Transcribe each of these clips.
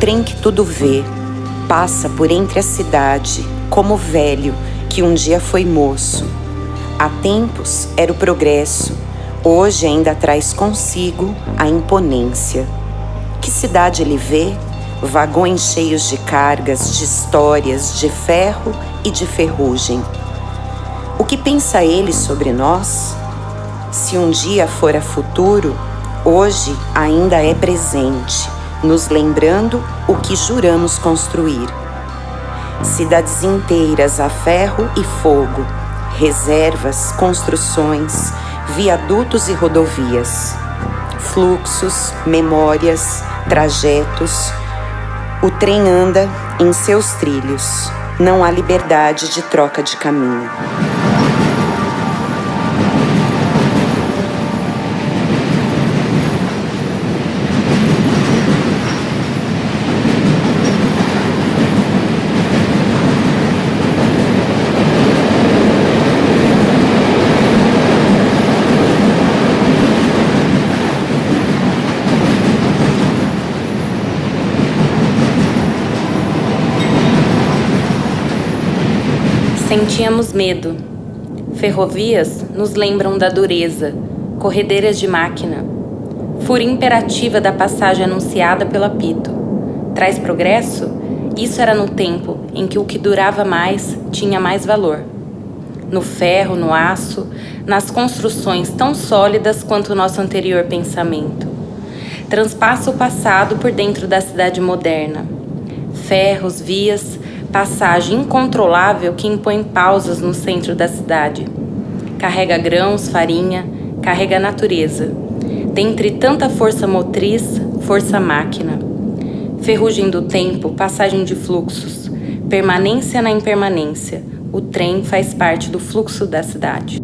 trem que tudo vê, passa por entre a cidade, como velho que um dia foi moço. Há tempos era o progresso, hoje ainda traz consigo a imponência. Que cidade ele vê? Vagões cheios de cargas, de histórias, de ferro e de ferrugem. O que pensa ele sobre nós? Se um dia fora futuro, hoje ainda é presente, nos lembrando o que juramos construir. Cidades inteiras a ferro e fogo, reservas, construções, viadutos e rodovias, fluxos, memórias, trajetos. O trem anda em seus trilhos, não há liberdade de troca de caminho. Sentíamos medo. Ferrovias nos lembram da dureza, corredeiras de máquina. Fúria imperativa da passagem anunciada pelo apito. Traz progresso? Isso era no tempo em que o que durava mais tinha mais valor. No ferro, no aço, nas construções tão sólidas quanto o nosso anterior pensamento. Transpassa o passado por dentro da cidade moderna. Ferros, vias, passagem incontrolável que impõe pausas no centro da cidade. Carrega grãos, farinha, carrega a natureza. Dentre tanta força motriz, força máquina. Ferrugem do tempo, passagem de fluxos. Permanência na impermanência. O trem faz parte do fluxo da cidade.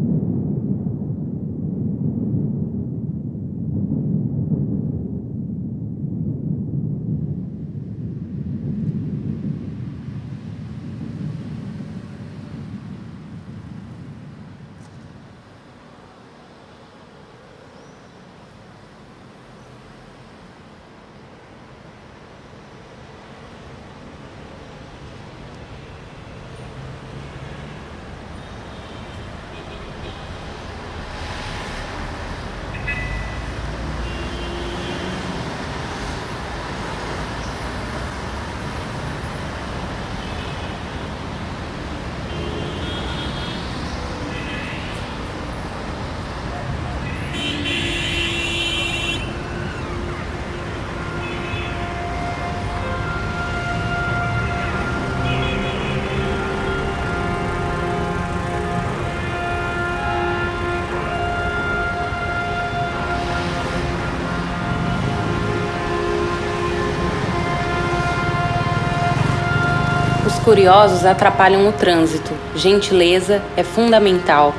Os curiosos atrapalham o trânsito. Gentileza é fundamental.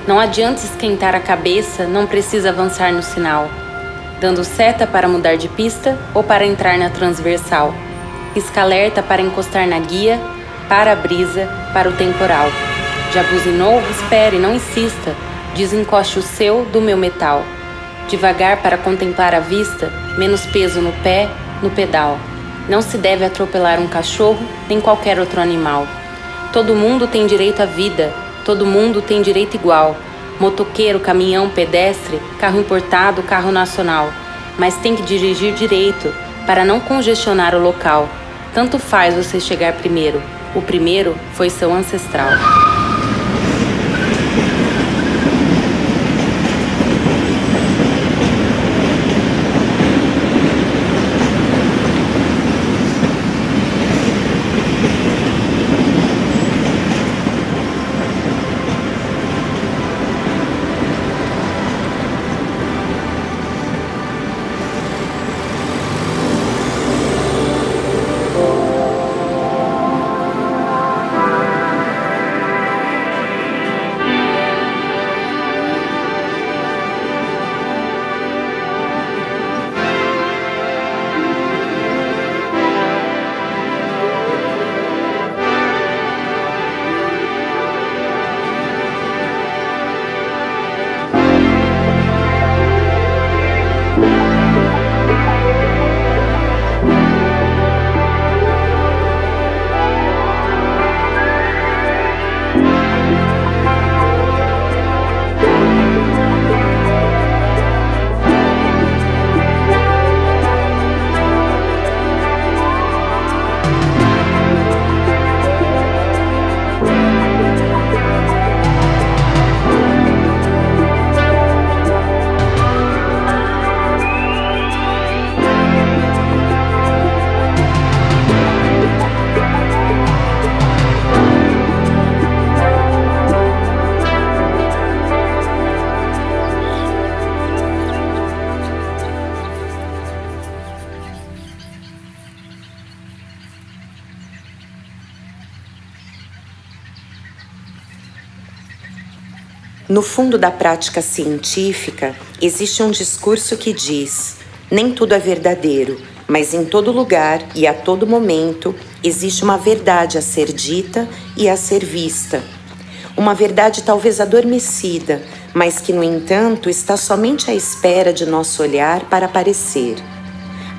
Não adianta esquentar a cabeça, não precisa avançar no sinal. Dando seta para mudar de pista ou para entrar na transversal. Pisca-alerta para encostar na guia, para-brisa para o temporal. Já buzinou? Espere, não insista. Desencoste o seu do meu metal. Devagar para contemplar a vista, menos peso no pé, no pedal. Não se deve atropelar um cachorro, nem qualquer outro animal. Todo mundo tem direito à vida, todo mundo tem direito igual. Motoqueiro, caminhão, pedestre, carro importado, carro nacional. Mas tem que dirigir direito, para não congestionar o local. Tanto faz você chegar primeiro. O primeiro foi seu ancestral. No fundo da prática científica, existe um discurso que diz: nem tudo é verdadeiro, mas em todo lugar e a todo momento existe uma verdade a ser dita e a ser vista. Uma verdade talvez adormecida, mas que, no entanto, está somente à espera de nosso olhar para aparecer,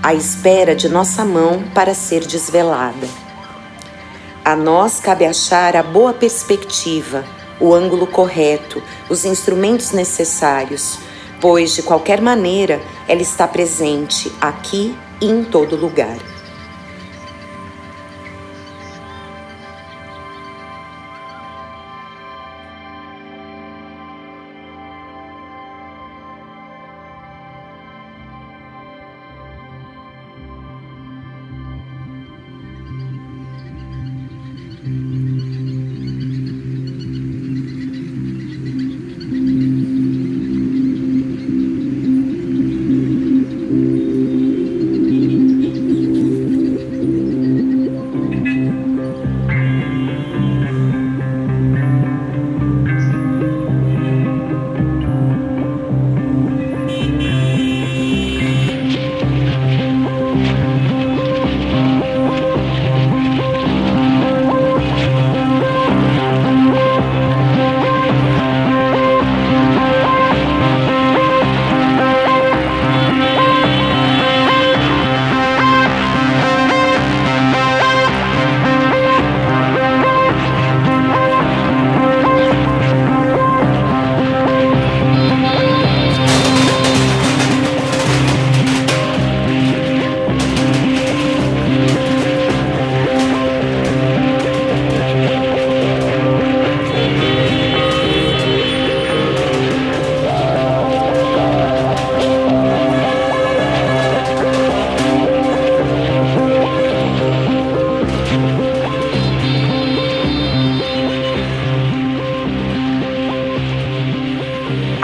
à espera de nossa mão para ser desvelada. A nós cabe achar a boa perspectiva, o ângulo correto, os instrumentos necessários, pois, de qualquer maneira, ela está presente aqui e em todo lugar.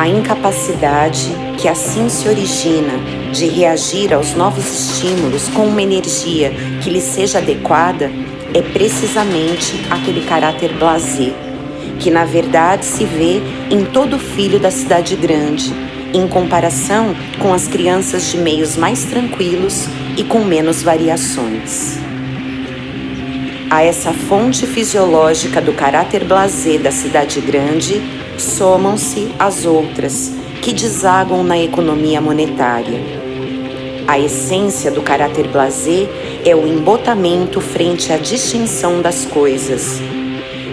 A incapacidade que assim se origina de reagir aos novos estímulos com uma energia que lhe seja adequada é precisamente aquele caráter blasé, que na verdade se vê em todo filho da cidade grande, em comparação com as crianças de meios mais tranquilos e com menos variações. A essa fonte fisiológica do caráter blasé da cidade grande somam-se as outras, que desagam na economia monetária. A essência do caráter blasé é o embotamento frente à distinção das coisas.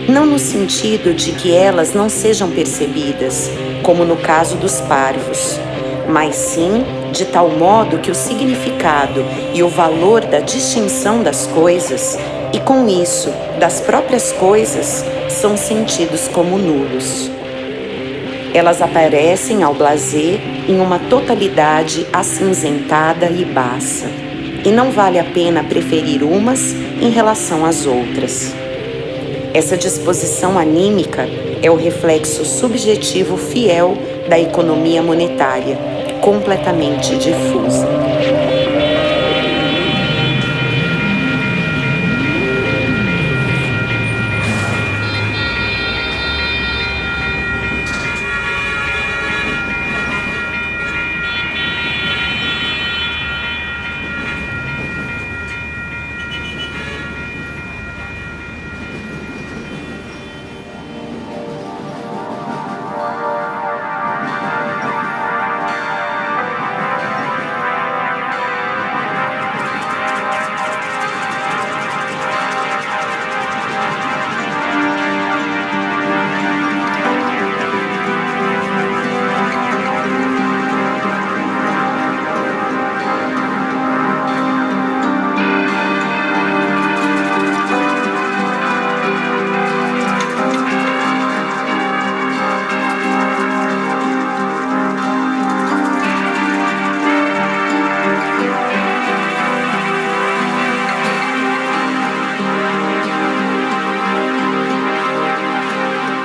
Não no sentido de que elas não sejam percebidas, como no caso dos parvos, mas sim de tal modo que o significado e o valor da distinção das coisas, e com isso das próprias coisas, são sentidos como nulos. Elas aparecem ao blasé em uma totalidade acinzentada e baça, e não vale a pena preferir umas em relação às outras. Essa disposição anímica é o reflexo subjetivo fiel da economia monetária, completamente difusa.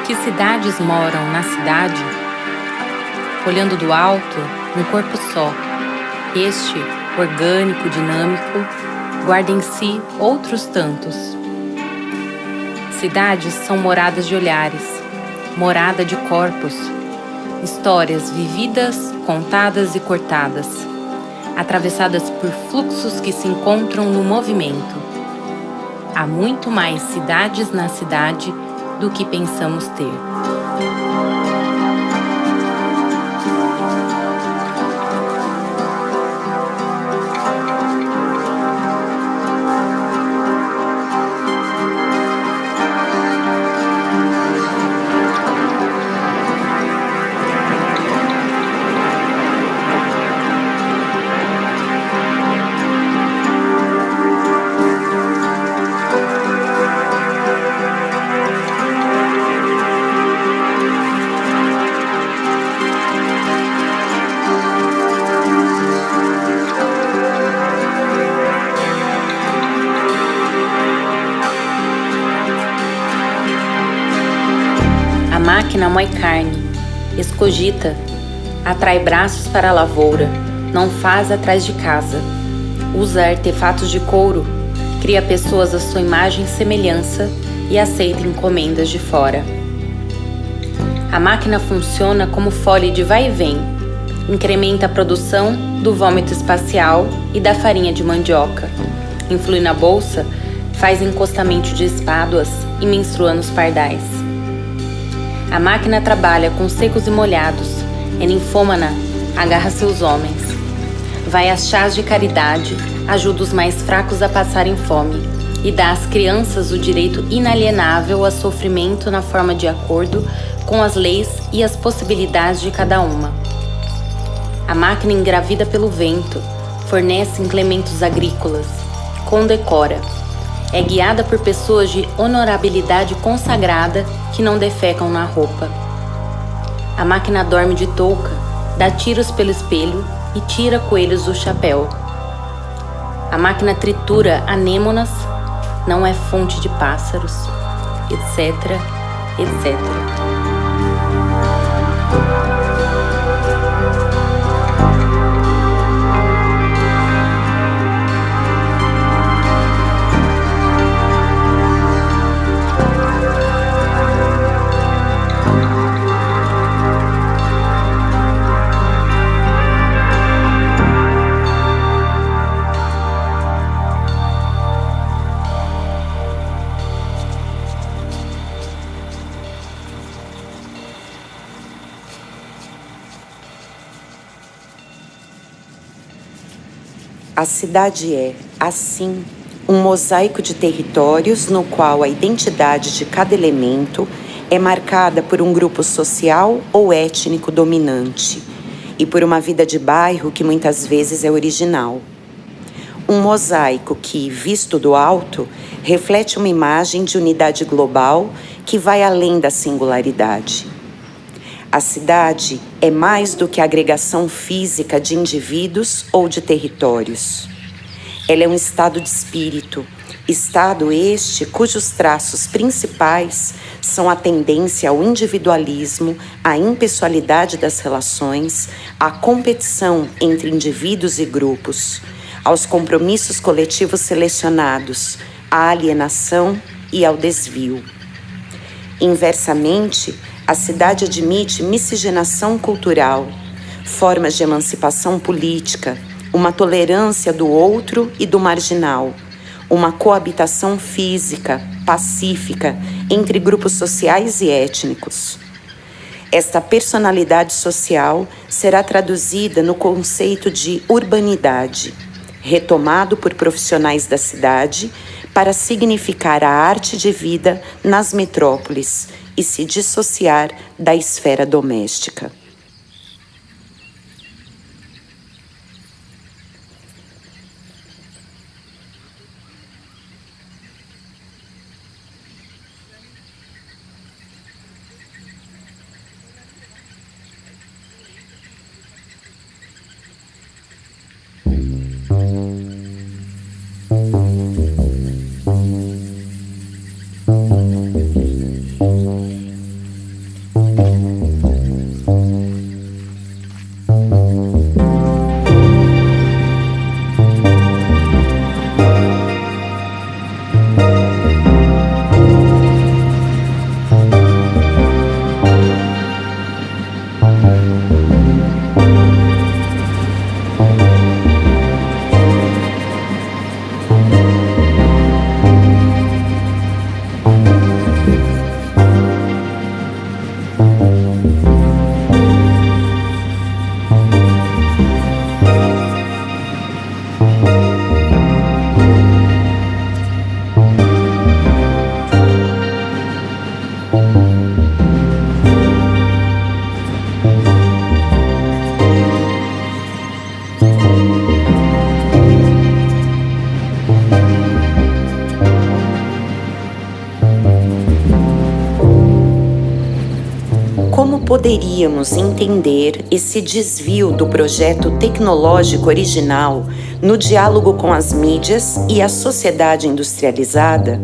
Que cidades moram na cidade? Olhando do alto, um corpo só. Este, orgânico, dinâmico, guarda em si outros tantos. Cidades são moradas de olhares, morada de corpos, Histórias vividas, contadas e cortadas, atravessadas por fluxos que se encontram no movimento. Há muito mais cidades na cidade do que pensamos ter. A máquina moe carne, escogita, atrai braços para a lavoura, não faz atrás de casa, usa artefatos de couro, cria pessoas à sua imagem e semelhança e aceita encomendas de fora. A máquina funciona como fole de vai e vem, incrementa a produção do vômito espacial e da farinha de mandioca, influi na bolsa, faz encostamento de espáduas e menstrua nos pardais. A máquina trabalha com secos e molhados, é ninfômana, agarra seus homens. Vai às chás de caridade, ajuda os mais fracos a passarem fome e dá às crianças o direito inalienável a sofrimento na forma de acordo com as leis e as possibilidades de cada uma. A máquina engravida pelo vento, fornece implementos agrícolas, condecora. É guiada por pessoas de honorabilidade consagrada que não defecam na roupa. A máquina dorme de touca, dá tiros pelo espelho e tira coelhos do chapéu. A máquina tritura anêmonas, não é fonte de pássaros, etc, etc. A cidade é, assim, um mosaico de territórios no qual a identidade de cada elemento é marcada por um grupo social ou étnico dominante e por uma vida de bairro que muitas vezes é original. Um mosaico que, visto do alto, reflete uma imagem de unidade global que vai além da singularidade. A cidade é mais do que a agregação física de indivíduos ou de territórios. Ela é um estado de espírito, estado este cujos traços principais são a tendência ao individualismo, a impessoalidade das relações, a competição entre indivíduos e grupos, aos compromissos coletivos selecionados, à alienação e ao desvio. Inversamente, a cidade admite miscigenação cultural, formas de emancipação política, uma tolerância do outro e do marginal, uma coabitação física, pacífica, entre grupos sociais e étnicos. Esta personalidade social será traduzida no conceito de urbanidade, retomado por profissionais da cidade para significar a arte de vida nas metrópoles e se dissociar da esfera doméstica. como poderíamos entender esse desvio do projeto tecnológico original no diálogo com as mídias e a sociedade industrializada?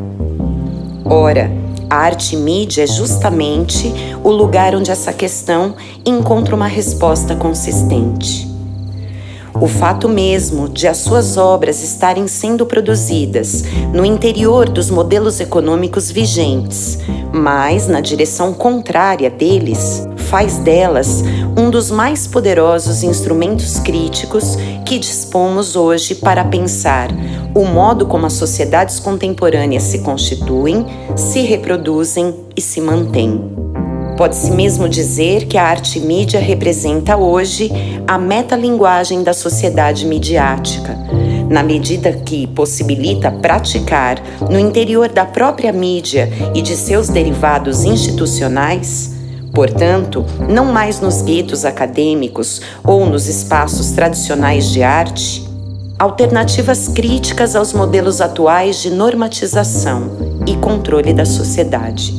Ora, a arte-mídia é justamente o lugar onde essa questão encontra uma resposta consistente. O fato mesmo de as suas obras estarem sendo produzidas no interior dos modelos econômicos vigentes, mas na direção contrária deles, faz delas um dos mais poderosos instrumentos críticos que dispomos hoje para pensar o modo como as sociedades contemporâneas se constituem, se reproduzem e se mantêm. Pode-se mesmo dizer que a arte-mídia representa hoje a metalinguagem da sociedade midiática, na medida que possibilita praticar, no interior da própria mídia e de seus derivados institucionais, portanto, não mais nos guetos acadêmicos ou nos espaços tradicionais de arte, alternativas críticas aos modelos atuais de normatização e controle da sociedade.